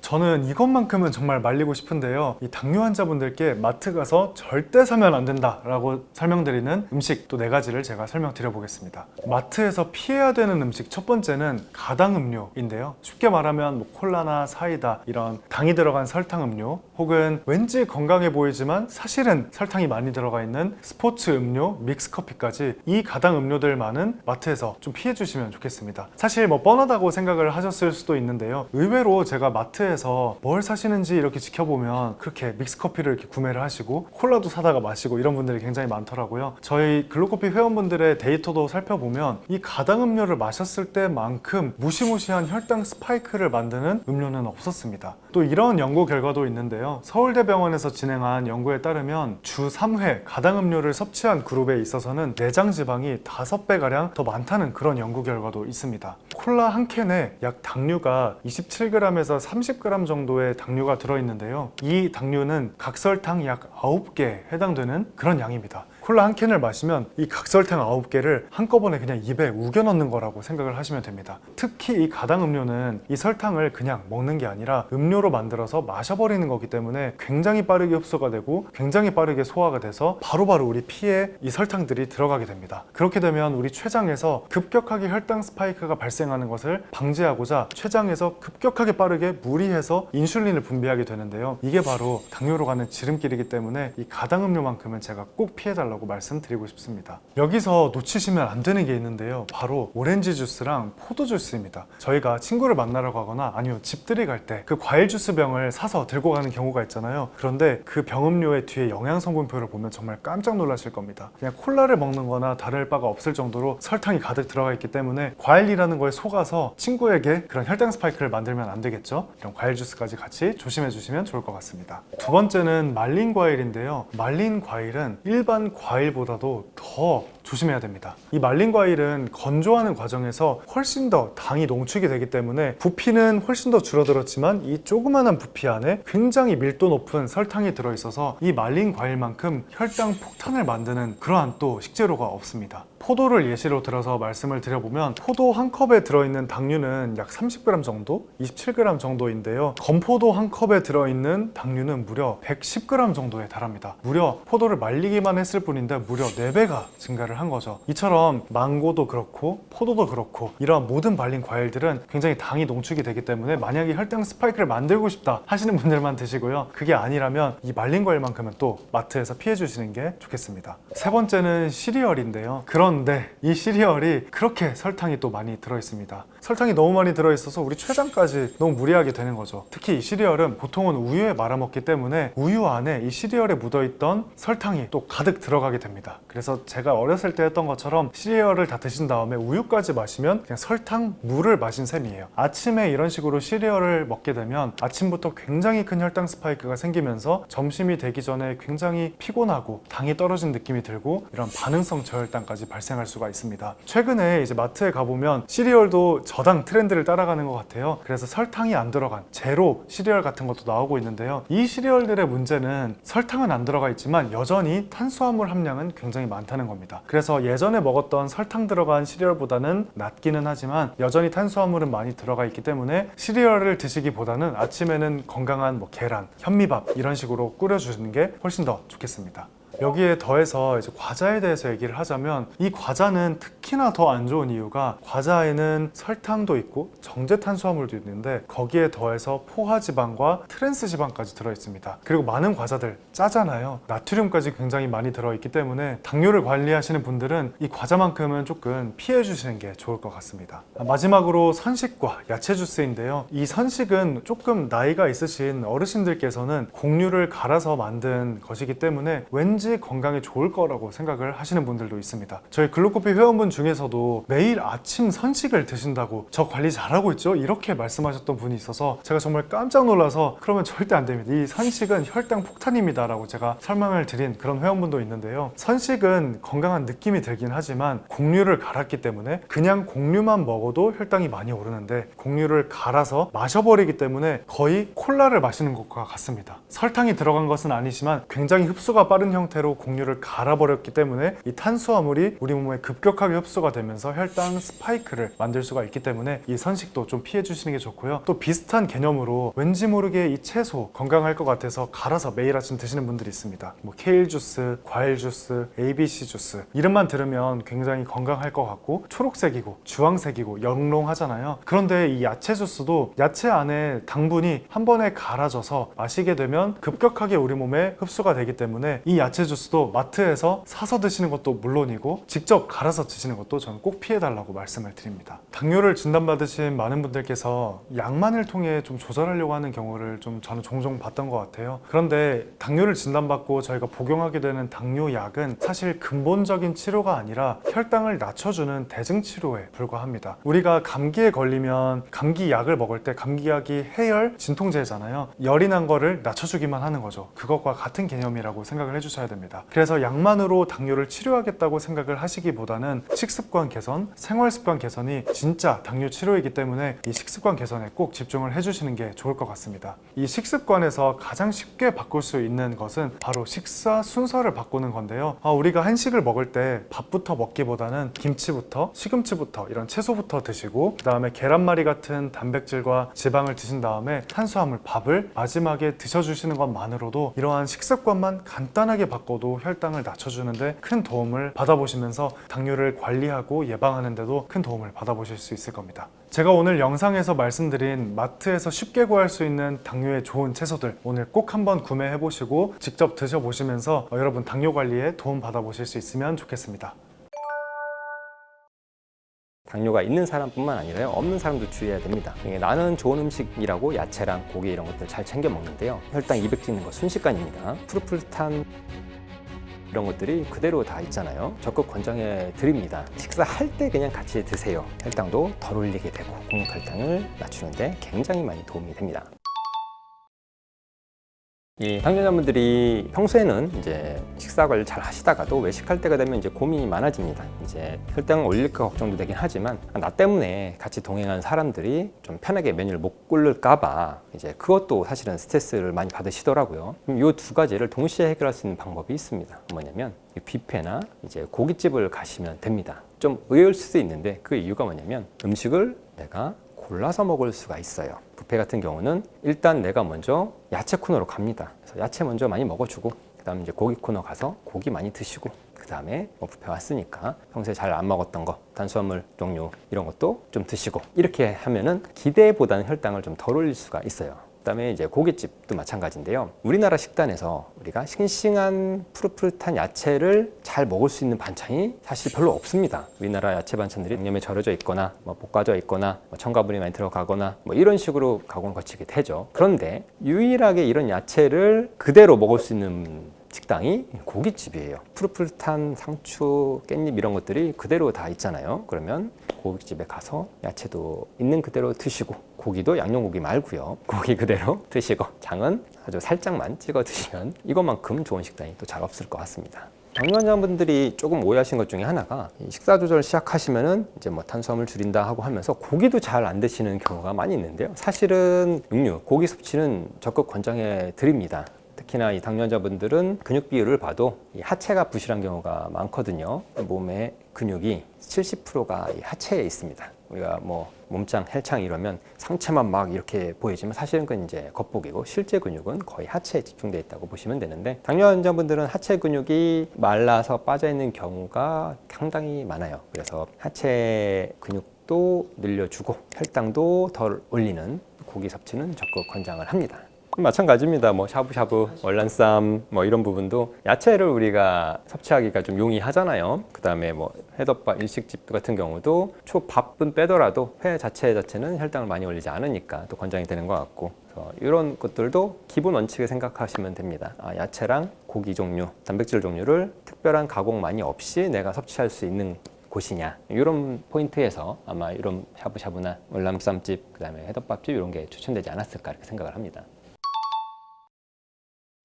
저는 이것만큼은 정말 말리고 싶은데요. 이 당뇨 환자분들께 마트 가서 절대 사면 안 된다 라고 설명드리는 음식 또 4가지를 제가 설명드려 보겠습니다. 마트에서 피해야 되는 음식 첫 번째는 가당 음료인데요. 쉽게 말하면 콜라나 사이다 이런 당이 들어간 설탕 음료, 혹은 왠지 건강해 보이지만 사실은 설탕이 많이 들어가 있는 스포츠 음료, 믹스커피까지 이 가당 음료들만은 마트에서 좀 피해 주시면 좋겠습니다. 사실 뻔하다고 생각을 하셨을 수도 있는데요. 의외로 제가 마트에서 뭘 사시는지 이렇게 지켜보면 그렇게 믹스커피를 이렇게 구매를 하시고 콜라도 사다가 마시고 이런 분들이 굉장히 많더라고요. 저희 글루코피 회원분들의 데이터도 살펴보면 이 가당 음료를 마셨을 때만큼 무시무시한 혈당 스파이크를 만드는 음료는 없었습니다. 또 이런 연구 결과도 있는데요. 서울대병원에서 진행한 연구에 따르면 주 3회 가당 음료를 섭취한 그룹에 있어서는 내장 지방이 5배가량 더 많다는 그런 연구 결과도 있습니다. 콜라 한 캔에 약 당류가 27g에서 30g 정도의 당류가 들어있는데요. 이 당류는 각설탕 약 9개에 해당되는 그런 양입니다. 콜라 한 캔을 마시면 이 각설탕 9개를 한꺼번에 그냥 입에 우겨 넣는 거라고 생각을 하시면 됩니다. 특히 이 가당 음료는 이 설탕을 그냥 먹는 게 아니라 음료로 만들어서 마셔버리는 거기 때문에 굉장히 빠르게 흡수가 되고 굉장히 빠르게 소화가 돼서 바로바로 우리 피에 이 설탕들이 들어가게 됩니다. 그렇게 되면 우리 췌장에서 급격하게 혈당 스파이크가 발생하는 것을 방지하고자 췌장에서 급격하게 빠르게 무리해서 인슐린을 분비하게 되는데요. 이게 바로 당뇨로 가는 지름길이기 때문에 이 가당 음료만큼은 제가 꼭 피해달라고 말씀드리고 싶습니다. 여기서 놓치시면 안 되는 게 있는데요. 바로 오렌지 주스랑 포도 주스입니다. 저희가 친구를 만나러 가거나 아니면 집들이 갈 때 그 과일 주스 병을 사서 들고 가는 경우가 있잖아요. 그런데 그 병음료의 뒤에 영양 성분표를 보면 정말 깜짝 놀라실 겁니다. 그냥 콜라를 먹는 거나 다를 바가 없을 정도로 설탕이 가득 들어가 있기 때문에 과일이라는 거에 속아서 친구에게 그런 혈당 스파이크를 만들면 안 되겠죠. 이런 과일 주스까지 같이 조심해 주시면 좋을 것 같습니다. 두 번째는 말린 과일인데요. 말린 과일은 일반 과일보다도 더 조심해야 됩니다. 이 말린 과일은 건조하는 과정에서 훨씬 더 당이 농축이 되기 때문에 부피는 훨씬 더 줄어들었지만 이 조그만한 부피 안에 굉장히 밀도 높은 설탕이 들어있어서 이 말린 과일만큼 혈당 폭탄을 만드는 그러한 또 식재료가 없습니다. 포도를 예시로 들어서 말씀을 드려보면 포도 한 컵에 들어있는 당류는 약 30g 정도, 27g 정도인데요. 건포도 한 컵에 들어있는 당류는 무려 110g 정도에 달합니다. 무려 포도를 말리기만 했을 뿐인데 무려 4배가 증가를 한 거죠. 이처럼 망고도 그렇고 포도도 그렇고 이러한 모든 말린 과일들은 굉장히 당이 농축이 되기 때문에 만약에 혈당 스파이크를 만들고 싶다 하시는 분들만 드시고요. 그게 아니라면 이 말린 과일만큼은 또 마트에서 피해 주시는 게 좋겠습니다. 세 번째는 시리얼인데요. 그런데 이 시리얼이 그렇게 설탕이 또 많이 들어있습니다. 설탕이 너무 많이 들어있어서 우리 췌장까지 너무 무리하게 되는 거죠. 특히 이 시리얼은 보통은 우유에 말아먹기 때문에 우유 안에 이 시리얼에 묻어있던 설탕이 또 가득 들어가게 됩니다. 그래서 제가 어렸을 때 했던 것처럼 시리얼을 다 드신 다음에 우유까지 마시면 그냥 설탕, 물을 마신 셈이에요. 아침에 이런 식으로 시리얼을 먹게 되면 아침부터 굉장히 큰 혈당 스파이크가 생기면서 점심이 되기 전에 굉장히 피곤하고 당이 떨어진 느낌이 들고 이런 반응성 저혈당까지 발생할 수가 있습니다. 최근에 이제 마트에 가보면 시리얼도 저당 트렌드를 따라가는 것 같아요. 그래서 설탕이 안 들어간 제로 시리얼 같은 것도 나오고 있는데요. 이 시리얼들의 문제는 설탕은 안 들어가 있지만 여전히 탄수화물 함량은 굉장히 많다는 겁니다. 그래서 예전에 먹었던 설탕 들어간 시리얼보다는 낫기는 하지만 여전히 탄수화물은 많이 들어가 있기 때문에 시리얼을 드시기보다는 아침에는 건강한 계란, 현미밥 이런 식으로 끓여주시는 게 훨씬 더 좋겠습니다. 여기에 더해서 이제 과자에 대해서 얘기를 하자면 이 과자는 특히나 더 안 좋은 이유가 과자에는 설탕도 있고 정제 탄수화물도 있는데 거기에 더해서 포화지방과 트랜스지방까지 들어있습니다. 그리고 많은 과자들 짜잖아요. 나트륨까지 굉장히 많이 들어있기 때문에 당뇨를 관리하시는 분들은 이 과자만큼은 조금 피해 주시는 게 좋을 것 같습니다. 마지막으로 선식과 야채 주스인데요. 이 선식은 조금 나이가 있으신 어르신들께서는 곡류를 갈아서 만든 것이기 때문에 왠지 건강에 좋을 거라고 생각을 하시는 분들도 있습니다. 저희 글루코피 회원분 중에서도 매일 아침 선식을 드신다고 저 관리 잘하고 있죠? 이렇게 말씀하셨던 분이 있어서 제가 정말 깜짝 놀라서 그러면 절대 안 됩니다. 이 선식은 혈당 폭탄입니다 라고 제가 설명을 드린 그런 회원분도 있는데요. 선식은 건강한 느낌이 들긴 하지만 곡류를 갈았기 때문에 그냥 곡류만 먹어도 혈당이 많이 오르는데 곡류를 갈아서 마셔버리기 때문에 거의 콜라를 마시는 것과 같습니다. 설탕이 들어간 것은 아니지만 굉장히 흡수가 빠른 형태로 곡류를 갈아버렸기 때문에 이 탄수화물이 우리 몸에 급격하게 흡수가 되면서 혈당 스파이크를 만들 수가 있기 때문에 이 선식도 좀 피해 주시는 게 좋고요. 또 비슷한 개념으로 왠지 모르게 이 채소 건강할 것 같아서 갈아서 매일 아침 드시는 분들이 있습니다. 케일 주스, 과일 주스, ABC 주스 이름만 들으면 굉장히 건강할 것 같고 초록색이고 주황색이고 영롱하잖아요. 그런데 이 야채 주스도 야채 안에 당분이 한 번에 갈아져서 마시게 되면 급격하게 우리 몸에 흡수가 되기 때문에 이 야채 주스도 마트에서 사서 드시는 것도 물론이고 직접 갈아서 드시는 것도 저는 꼭 피해달라고 말씀을 드립니다. 당뇨를 진단받으신 많은 분들께서 약만을 통해 좀 조절하려고 하는 경우를 저는 종종 봤던 것 같아요. 그런데 당뇨를 진단받고 저희가 복용하게 되는 당뇨약은 사실 근본적인 치료가 아니라 혈당을 낮춰주는 대증치료에 불과합니다. 우리가 감기에 걸리면 감기약을 먹을 때 감기약이 해열, 진통제잖아요. 열이 난 거를 낮춰주기만 하는 거죠. 그것과 같은 개념이라고 생각을 해주셔야 됩니다. 됩니다. 그래서 약만으로 당뇨를 치료하겠다고 생각을 하시기보다는 식습관 개선, 생활습관 개선이 진짜 당뇨 치료이기 때문에 이 식습관 개선에 꼭 집중을 해주시는 게 좋을 것 같습니다. 이 식습관에서 가장 쉽게 바꿀 수 있는 것은 바로 식사 순서를 바꾸는 건데요. 우리가 한식을 먹을 때 밥부터 먹기보다는 김치부터, 시금치부터, 이런 채소부터 드시고, 그 다음에 계란말이 같은 단백질과 지방을 드신 다음에 탄수화물, 밥을 마지막에 드셔주시는 것만으로도 이러한 식습관만 간단하게 바꿔도 혈당을 낮춰주는데 큰 도움을 받아보시면서 당뇨를 관리하고 예방하는 데도 큰 도움을 받아보실 수 있을 겁니다. 제가 오늘 영상에서 말씀드린 마트에서 쉽게 구할 수 있는 당뇨에 좋은 채소들, 오늘 꼭 한번 구매해보시고 직접 드셔보시면서 여러분 당뇨 관리에 도움 받아보실 수 있으면 좋겠습니다. 당뇨가 있는 사람뿐만 아니라 없는 사람도 주의해야 됩니다. 나는 좋은 음식이라고 야채랑 고기 이런 것들 잘 챙겨 먹는데요. 혈당 200 찍는 거 순식간입니다. 푸릇푸릇한 이런 것들이 그대로 다 있잖아요. 적극 권장해 드립니다. 식사할 때 그냥 같이 드세요. 혈당도 덜 올리게 되고 공복혈당을 낮추는데 굉장히 많이 도움이 됩니다. 이 당뇨자분들이 평소에는 이제 식사 관리를 잘 하시다가도 외식할 때가 되면 이제 고민이 많아집니다. 이제 혈당 올릴까 걱정도 되긴 하지만 나 때문에 같이 동행한 사람들이 좀 편하게 메뉴를 못 고를까봐 이제 그것도 사실은 스트레스를 많이 받으시더라고요. 이 두 가지를 동시에 해결할 수 있는 방법이 있습니다. 뭐냐면 뷔페나 이제 고깃집을 가시면 됩니다. 좀 의외일 수도 있는데 그 이유가 뭐냐면 음식을 내가 골라서 먹을 수가 있어요. 뷔페 같은 경우는 일단 내가 먼저 야채 코너로 갑니다. 그래서 야채 먼저 많이 먹어주고 그 다음에 이제 고기 코너 가서 고기 많이 드시고 그 다음에 뷔페 왔으니까 평소에 잘 안 먹었던 거 탄수화물 종류 이런 것도 좀 드시고 이렇게 하면은 기대보다는 혈당을 좀 덜 올릴 수가 있어요. 그다음에 이제 고깃집도 마찬가지인데요. 우리나라 식단에서 우리가 싱싱한 푸릇푸릇한 야채를 잘 먹을 수 있는 반찬이 사실 별로 없습니다. 우리나라 야채 반찬들이 양념에 절여져 있거나 볶아져 있거나 첨가물이 많이 들어가거나 이런 식으로 가공을 거치게 되죠. 그런데 유일하게 이런 야채를 그대로 먹을 수 있는 식당이 고깃집이에요. 푸릇푸릇한 상추, 깻잎 이런 것들이 그대로 다 있잖아요. 그러면 고깃집에 가서 야채도 있는 그대로 드시고 고기도 양념고기 말고요. 고기 그대로 드시고 장은 아주 살짝만 찍어 드시면 이것만큼 좋은 식단이 또 잘 없을 것 같습니다. 당뇨 환자분들이 조금 오해하신 것 중에 하나가 식사 조절 시작하시면은 이제 탄수화물 줄인다 하고 하면서 고기도 잘 안 드시는 경우가 많이 있는데요. 사실은 육류, 고기 섭취는 적극 권장해 드립니다. 특히나 이 당뇨 환자분들은 근육 비율을 봐도 이 하체가 부실한 경우가 많거든요. 몸의 근육이 70%가 이 하체에 있습니다. 우리가 몸짱, 헬창 이러면 상체만 막 이렇게 보이지만 사실은 그건 이제 겉보기고 실제 근육은 거의 하체에 집중되어 있다고 보시면 되는데 당뇨 환자분들은 하체 근육이 말라서 빠져 있는 경우가 상당히 많아요. 그래서 하체 근육도 늘려주고 혈당도 덜 올리는 고기 섭취는 적극 권장을 합니다. 마찬가지입니다. 샤브샤브, 월남쌈 이런 부분도 야채를 우리가 섭취하기가 좀 용이하잖아요. 그 다음에 회덮밥, 일식집 같은 경우도 초밥은 빼더라도 회 자체는 혈당을 많이 올리지 않으니까 또 권장이 되는 것 같고 그래서 이런 것들도 기본 원칙을 생각하시면 됩니다. 야채랑 고기 종류, 단백질 종류를 특별한 가공 많이 없이 내가 섭취할 수 있는 곳이냐 이런 포인트에서 아마 이런 샤브샤브나 월남쌈집, 그 다음에 회덮밥집 이런 게 추천되지 않았을까 이렇게 생각을 합니다.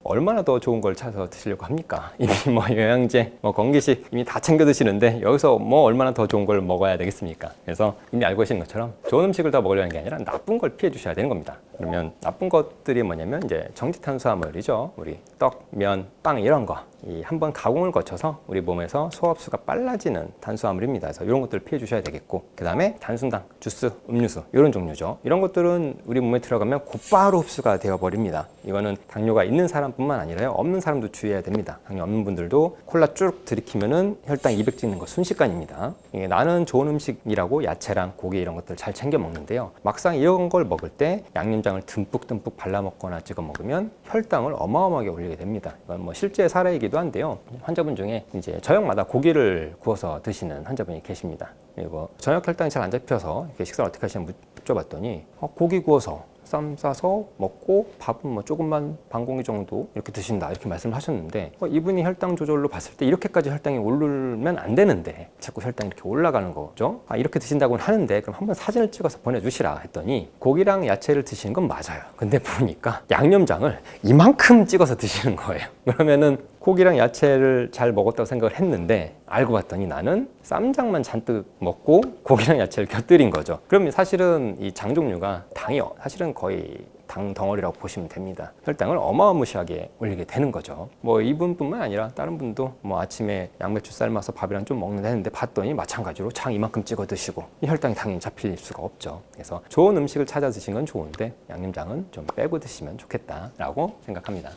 얼마나 더 좋은 걸 찾아서 드시려고 합니까? 이미 영양제, 건기식 이미 다 챙겨 드시는데 여기서 얼마나 더 좋은 걸 먹어야 되겠습니까? 그래서 이미 알고 계시는 것처럼 좋은 음식을 더 먹으려는 게 아니라 나쁜 걸 피해 주셔야 되는 겁니다. 그러면 나쁜 것들이 뭐냐면 이제 정지 탄수화물이죠. 우리 떡, 면, 빵 이런 거. 이 한번 가공을 거쳐서 우리 몸에서 소화 흡수가 빨라지는 탄수화물입니다. 그래서 이런 것들을 피해 주셔야 되겠고 그 다음에 단순당, 주스, 음료수 이런 종류죠. 이런 것들은 우리 몸에 들어가면 곧바로 흡수가 되어버립니다. 이거는 당뇨가 있는 사람뿐만 아니라 없는 사람도 주의해야 됩니다. 당뇨 없는 분들도 콜라 쭉 들이키면은 혈당 200 찍는 거 순식간입니다. 나는 좋은 음식이라고 야채랑 고기 이런 것들 잘 챙겨 먹는데요. 막상 이런 걸 먹을 때 양념장을 듬뿍 발라 먹거나 찍어 먹으면 혈당을 어마어마하게 올리게 됩니다. 이건 실제 사례이기도 한데요. 환자분 중에 이제 저녁마다 고기를 구워서 드시는 환자분이 계십니다. 그리고 저녁 혈당이 잘 안 잡혀서 이렇게 식사를 어떻게 하시냐 여쭤봤더니 고기 구워서 쌈 싸서 먹고 밥은 조금만 반 공기 정도 이렇게 드신다 이렇게 말씀을 하셨는데 이분이 혈당 조절로 봤을 때 이렇게까지 혈당이 오르면 안 되는데 자꾸 혈당이 이렇게 올라가는 거죠. 이렇게 드신다고는 하는데 그럼 한번 사진을 찍어서 보내주시라 했더니 고기랑 야채를 드시는 건 맞아요. 근데 보니까 양념장을 이만큼 찍어서 드시는 거예요. 그러면은 고기랑 야채를 잘 먹었다고 생각을 했는데 알고 봤더니 나는 쌈장만 잔뜩 먹고 고기랑 야채를 곁들인 거죠. 그러면 사실은 이 장 종류가 당이 사실은 거의 당 덩어리라고 보시면 됩니다. 혈당을 어마무시하게 올리게 되는 거죠. 뭐 이분뿐만 아니라 다른 분도 뭐 아침에 양배추 삶아서 밥이랑 좀 먹는다 했는데 봤더니 마찬가지로 장 이만큼 찍어 드시고 이 혈당이 당연히 잡힐 수가 없죠. 그래서 좋은 음식을 찾아 드신 건 좋은데 양념장은 좀 빼고 드시면 좋겠다라고 생각합니다.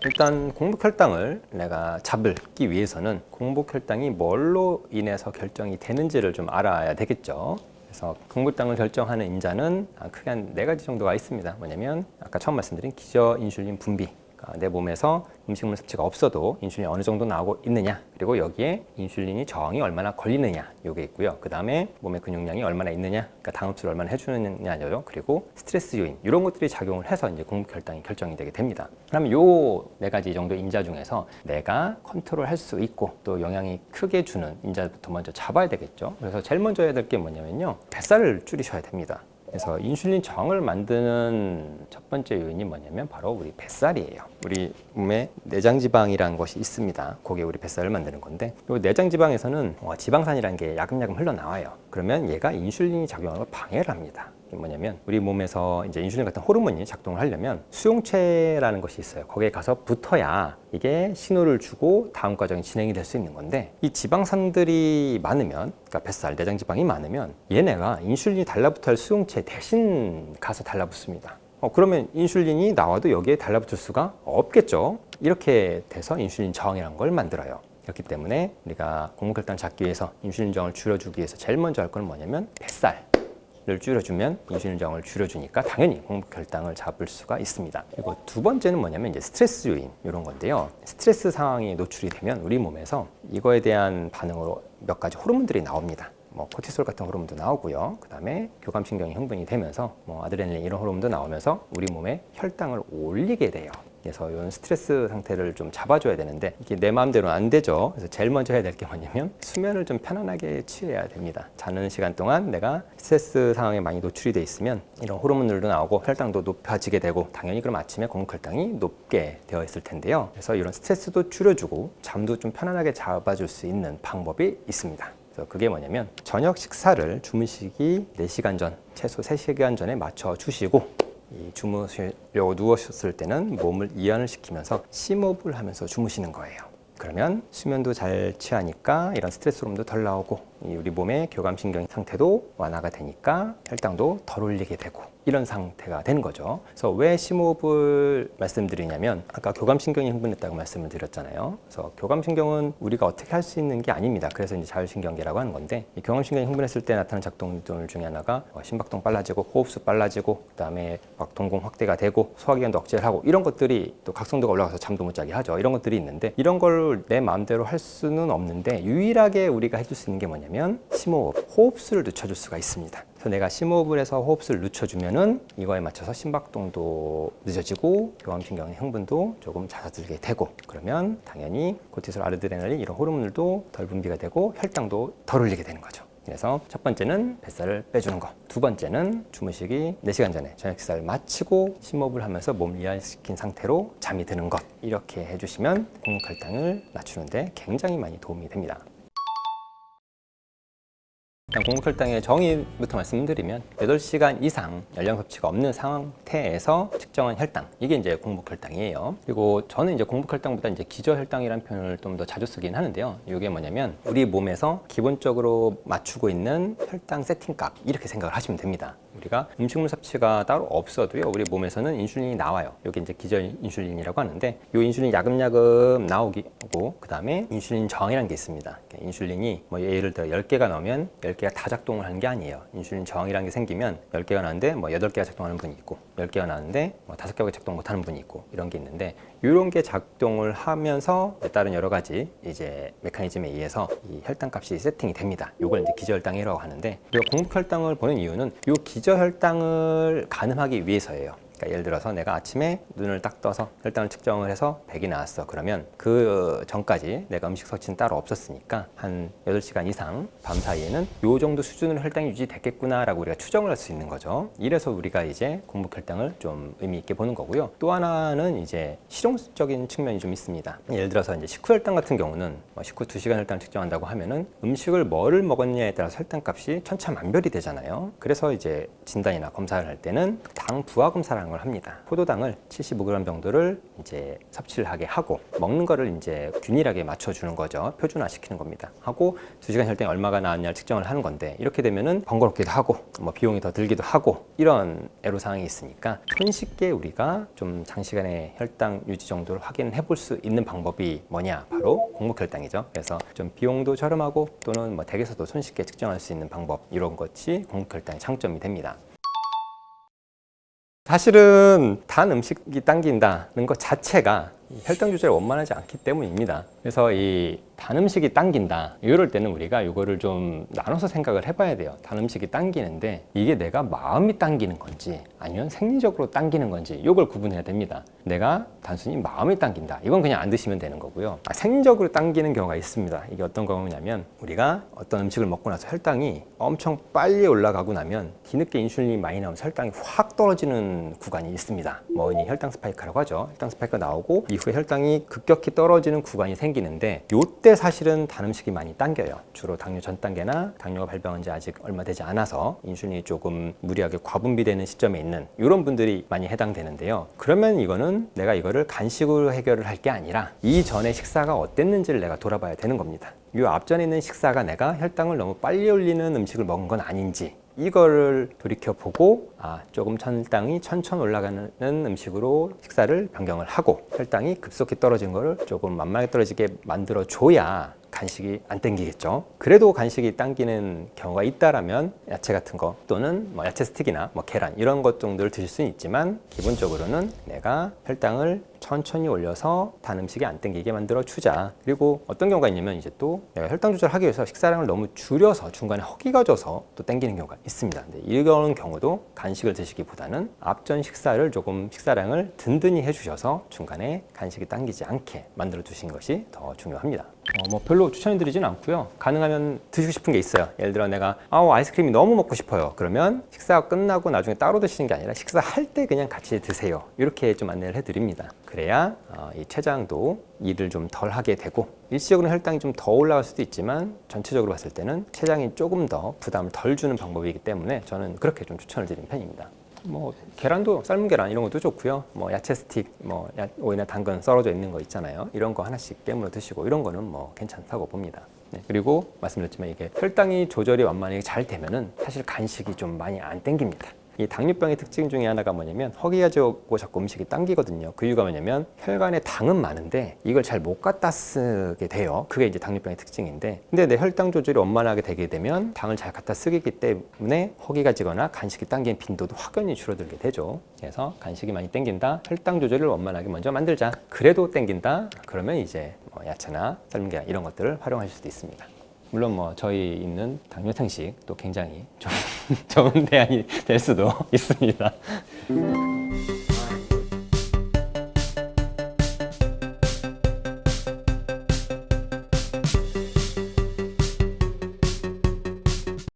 일단 공복혈당을 내가 잡기 위해서는 공복혈당이 뭘로 인해서 결정이 되는지를 좀 알아야 되겠죠. 그래서 공복혈당을 결정하는 인자는 크게 한 4가지 정도가 있습니다. 뭐냐면 아까 처음 말씀드린 기저인슐린 분비, 그러니까 내 몸에서 음식물 섭취가 없어도 인슐린이 어느 정도 나오고 있느냐, 그리고 여기에 인슐린이 저항이 얼마나 걸리느냐, 요게 있고요. 그 다음에 몸의 근육량이 얼마나 있느냐, 그러니까 당 흡수를 얼마나 해주느냐죠. 그리고 스트레스 요인, 이런 것들이 작용을 해서 이제 공복혈당이 결정이 되게 됩니다. 그러면 요 4가지 정도 인자 중에서 내가 컨트롤할 수 있고 또 영향이 크게 주는 인자부터 먼저 잡아야 되겠죠. 그래서 제일 먼저 해야 될 게 뭐냐면요, 뱃살을 줄이셔야 됩니다. 그래서 인슐린 저항을 만드는 첫 번째 요인이 뭐냐면 바로 우리 뱃살이에요. 우리 몸에 내장지방이라는 것이 있습니다. 그게 우리 뱃살을 만드는 건데, 이 내장지방에서는 지방산이라는 게 야금야금 흘러나와요. 그러면 얘가 인슐린이 작용하는 걸 방해를 합니다. 이게 뭐냐면 우리 몸에서 이제 인슐린 같은 호르몬이 작동을 하려면 수용체라는 것이 있어요. 거기에 가서 붙어야 이게 신호를 주고 다음 과정이 진행이 될 수 있는 건데, 이 지방산들이 많으면, 그러니까 뱃살, 내장지방이 많으면 얘네가 인슐린이 달라붙어야 할 수용체 대신 가서 달라붙습니다. 그러면 인슐린이 나와도 여기에 달라붙을 수가 없겠죠. 이렇게 돼서 인슐린 저항이라는 걸 만들어요. 그렇기 때문에 우리가 공복혈당 잡기 위해서 인슐린 저항을 줄여주기 위해서 제일 먼저 할 건 뭐냐면 뱃살을 줄여주면 인슐린 저항을 줄여주니까 당연히 공복혈당을 잡을 수가 있습니다. 그리고 두 번째는 뭐냐면 이제 스트레스 요인, 이런 건데요. 스트레스 상황에 노출이 되면 우리 몸에서 이거에 대한 반응으로 몇 가지 호르몬들이 나옵니다. 뭐 코티솔 같은 호르몬도 나오고요. 그 다음에 교감신경이 흥분이 되면서 뭐 아드레날린 이런 호르몬도 나오면서 우리 몸의 혈당을 올리게 돼요. 그래서 이런 스트레스 상태를 좀 잡아줘야 되는데 이게 내 마음대로는 안 되죠. 그래서 제일 먼저 해야 될 게 뭐냐면 수면을 좀 편안하게 취해야 됩니다. 자는 시간 동안 내가 스트레스 상황에 많이 노출이 돼 있으면 이런 호르몬들도 나오고 혈당도 높아지게 되고, 당연히 그럼 아침에 공복혈당이 높게 되어 있을 텐데요. 그래서 이런 스트레스도 줄여주고 잠도 좀 편안하게 잡아줄 수 있는 방법이 있습니다. 그래서 그게 뭐냐면 저녁 식사를 주무시기 4시간 전, 최소 3시간 전에 맞춰 주시고, 이 주무시려고 누우셨을 때는 몸을 이완을 시키면서 심호흡을 하면서 주무시는 거예요. 그러면 수면도 잘 취하니까 이런 스트레스 호르몬도 덜 나오고 우리 몸의 교감신경 상태도 완화가 되니까 혈당도 덜 올리게 되고, 이런 상태가 되는 거죠. 그래서 왜 심호흡을 말씀드리냐면 아까 교감신경이 흥분했다고 말씀을 드렸잖아요. 그래서 교감신경은 우리가 어떻게 할 수 있는 게 아닙니다. 그래서 이제 자율신경계라고 하는 건데, 이 교감신경이 흥분했을 때 나타나는 작동들 중에 하나가 심박동 빨라지고 호흡수 빨라지고, 그다음에 막 동공 확대가 되고 소화기관도 억제를 하고, 이런 것들이 또 각성도가 올라가서 잠도 못 자게 하죠. 이런 것들이 있는데 이런 걸 내 마음대로 할 수는 없는데 유일하게 우리가 해줄 수 있는 게 뭐냐면 심호흡, 호흡수를 늦춰줄 수가 있습니다. 그래서 내가 심호흡을 해서 호흡수를 늦춰주면은 이거에 맞춰서 심박동도 늦어지고 교감신경의 흥분도 조금 잦아들게 되고, 그러면 당연히 코티솔, 아드레날린 이런 호르몬들도 덜 분비가 되고 혈당도 덜 올리게 되는 거죠. 그래서 첫 번째는 뱃살을 빼주는 거, 두 번째는 주무시기 4시간 전에 저녁 식사를 마치고 심호흡을 하면서 몸을 이완시킨 상태로 잠이 드는 것, 이렇게 해주시면 공복혈당을 낮추는데 굉장히 많이 도움이 됩니다. 공복혈당의 정의부터 말씀드리면 8시간 이상 열량 섭취가 없는 상태에서 측정한 혈당, 이게 이제 공복혈당이에요. 그리고 저는 이제 공복혈당보다 이제 기저혈당이라는 표현을 좀 더 자주 쓰긴 하는데요. 이게 뭐냐면 우리 몸에서 기본적으로 맞추고 있는 혈당 세팅값, 이렇게 생각을 하시면 됩니다. 우리가 음식물 섭취가 따로 없어도요, 우리 몸에서는 인슐린이 나와요. 이게 이제 기저인슐린이라고 하는데, 이 인슐린 야금야금 나오고, 그 다음에 인슐린 저항이라는 게 있습니다. 인슐린이 뭐 예를 들어 10개가 나오면 10개가 다 작동을 하는 게 아니에요. 인슐린 저항이라는 게 생기면 10개가 나왔는데 뭐 8개가 작동하는 분이 있고, 10개가 나왔는데 뭐 5개가 작동 못하는 분이 있고, 이런 게 있는데, 이런 게 작동을 하면서 다른 여러 가지 이제 메커니즘에 의해서 이 혈당값이 세팅이 됩니다. 이걸 이제 기저혈당이라고 하는데, 우리가 공복혈당을 보는 이유는 이 기저혈당을 가늠하기 위해서예요. 그러니까 예를 들어서 내가 아침에 눈을 딱 떠서 혈당을 측정을 해서 100이 나왔어. 그러면 그 전까지 내가 음식 섭취는 따로 없었으니까 한 8시간 이상 밤 사이에는 요 정도 수준으로 혈당이 유지됐겠구나라고 우리가 추정을 할 수 있는 거죠. 이래서 우리가 이제 공복 혈당을 좀 의미 있게 보는 거고요. 또 하나는 이제 실용적인 측면이 좀 있습니다. 예를 들어서 이제 식후 혈당 같은 경우는 식후 2시간 혈당 측정한다고 하면은 음식을 뭐를 먹었냐에 따라서 혈당값이 천차만별이 되잖아요. 그래서 이제 진단이나 검사를 할 때는 당 부하 검사라는 걸 합니다. 포도당을 75g 정도를 이제 섭취를 하게 하고 먹는 거를 이제 균일하게 맞춰주는 거죠. 표준화시키는 겁니다. 하고 2시간 혈당이 얼마가 나왔냐를 측정을 하는 건데 이렇게 되면은 번거롭기도 하고 뭐 비용이 더 들기도 하고 이런 애로사항이 있으니까 손쉽게 우리가 좀 장시간의 혈당 유지 정도를 확인해 볼 수 있는 방법이 뭐냐? 바로 공복 혈당이죠. 그래서 좀 비용도 저렴하고 또는 뭐 댁에서도 손쉽게 측정할 수 있는 방법 이런 것이 공복 혈당의 장점이 됩니다. 사실은 단 음식이 당긴다는 것 자체가 혈당 조절이 원만하지 않기 때문입니다. 그래서 이 단 음식이 당긴다 이럴 때는 우리가 이거를 좀 나눠서 생각을 해봐야 돼요. 단 음식이 당기는데 이게 내가 마음이 당기는 건지 아니면 생리적으로 당기는 건지 이걸 구분해야 됩니다. 내가 단순히 마음이 당긴다 이건 그냥 안 드시면 되는 거고요. 생리적으로 당기는 경우가 있습니다. 이게 어떤 경우냐면 우리가 어떤 음식을 먹고 나서 혈당이 엄청 빨리 올라가고 나면 뒤늦게 인슐린이 많이 나오면 혈당이 확 떨어지는 구간이 있습니다. 뭐 이 혈당 스파이크라고 하죠. 혈당 스파이크가 나오고 이후에 혈당이 급격히 떨어지는 구간이 생기는데 이때 사실은 단 음식이 많이 당겨요. 주로 당뇨 전 단계나 당뇨가 발병한 지 아직 얼마 되지 않아서 인슐린이 조금 무리하게 과분비되는 시점에 있는 이런 분들이 많이 해당되는데요. 그러면 이거는 내가 이거를 간식으로 해결을 할 게 아니라 이전에 식사가 어땠는지를 내가 돌아봐야 되는 겁니다. 이 앞전에 있는 식사가 내가 혈당을 너무 빨리 올리는 음식을 먹은 건 아닌지 이거를 돌이켜보고 조금 혈당이 천천히 올라가는 음식으로 식사를 변경을 하고 혈당이 급속히 떨어진 거를 조금 만만하게 떨어지게 만들어줘야 간식이 안 땡기겠죠. 그래도 간식이 당기는 경우가 있다라면 야채 같은 거 또는 뭐 야채 스틱이나 뭐 계란 이런 것 정도를 드실 수는 있지만 기본적으로는 내가 혈당을 천천히 올려서 단 음식이 안 땡기게 만들어 주자. 그리고 어떤 경우가 있냐면 이제 또 내가 혈당 조절하기 위해서 식사량을 너무 줄여서 중간에 허기가 져서 또 땡기는 경우가 있습니다. 근데 이런 경우도 간식을 드시기보다는 앞전 식사를 조금 식사량을 든든히 해주셔서 중간에 간식이 당기지 않게 만들어 두신 것이 더 중요합니다. 뭐 별로 추천해드리진 않고요. 가능하면 드시고 싶은 게 있어요. 예를 들어 내가 아이스크림이 너무 먹고 싶어요. 그러면 식사가 끝나고 나중에 따로 드시는 게 아니라 식사할 때 그냥 같이 드세요. 이렇게 좀 안내를 해드립니다. 그래야 이 췌장도 일을 좀 덜 하게 되고 일시적으로 혈당이 좀 더 올라갈 수도 있지만 전체적으로 봤을 때는 췌장이 조금 더 부담을 덜 주는 방법이기 때문에 저는 그렇게 좀 추천을 드리는 편입니다. 뭐 계란도 삶은 계란 이런 것도 좋고요. 뭐 야채 스틱, 뭐 오이나 당근 썰어져 있는 거 있잖아요. 이런 거 하나씩 깨물어 드시고 이런 거는 뭐 괜찮다고 봅니다. 네, 그리고 말씀드렸지만 이게 혈당이 조절이 완만하게 잘 되면은 사실 간식이 좀 많이 안 땡깁니다. 이 당뇨병의 특징 중에 하나가 뭐냐면 허기가 지고 자꾸 음식이 당기거든요. 그 이유가 뭐냐면 혈관에 당은 많은데 이걸 잘 못 갖다 쓰게 돼요. 그게 이제 당뇨병의 특징인데 근데 내 혈당 조절이 원만하게 되게 되면 당을 잘 갖다 쓰기 때문에 허기가 지거나 간식이 당기는 빈도도 확연히 줄어들게 되죠. 그래서 간식이 많이 땡긴다. 혈당 조절을 원만하게 먼저 만들자. 그래도 땡긴다. 그러면 이제 뭐 야채나 삶은 계란 이런 것들을 활용하실 수도 있습니다. 물론 뭐 저희 있는 당뇨 생식도 굉장히 좀 좋은 대안이 될 수도 있습니다.